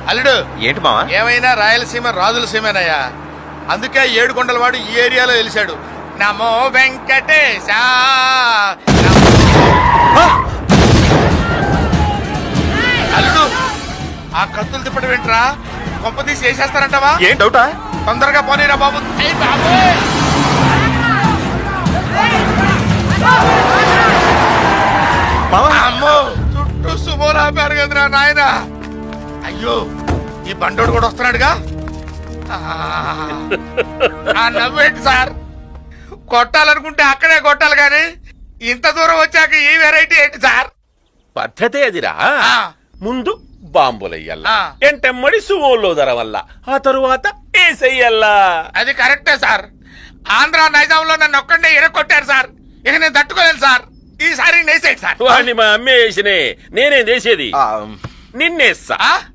అల్లుడు ఏంటి మావా? ఏమైనా రాయలసీమ రాజుల సీమేనయ్యా. అందుకే ఏడుకొండల వాడు ఈ ఏరియాలో వెలిశాడు. నమో వెంకటేశ. అల్లుడు ఆ కత్తులు తిప్పటి వెంట్రా కొంప తీసి వేసేస్తారంటావా? ఏం డౌటా? తొందరగా పోనీరా బాబు. ఏయ్ బాబోయ్! మావా అమ్మో చుట్టూ సుమోలు ఆపారు కదరా నాయన. అయ్యో ఈ బండోడు కూడా వస్తున్నాడుగా. ఆ నవ్వేంటి సార్? కొట్టాలనుకుంటే అక్కడే కొట్టాలి కానీ ఇంత దూరం వచ్చాక ఈ వెరైటీ ఏంటి సార్? పద్ధతే అదిరా. ఆ, ముందు బాంబులయ్యల్లా, ఆ. ఎంటెమ్మడి సుమోల్లో ధరవల్ల, ఆ తరువాత ఏసయ్యల్లా. అది కరెక్టే సార్. ఆంధ్ర నైజాంలో నన్ను ఒక్కడే ఇరగొట్టారు సార్. ఇక నేను తట్టుకోలేను సార్. ఈసారి నేసేది సార్. వాడిని మా అమ్మే వేసినే, నేనేం చేసేది? ఆ, నిన్నేస్తా. ఆ?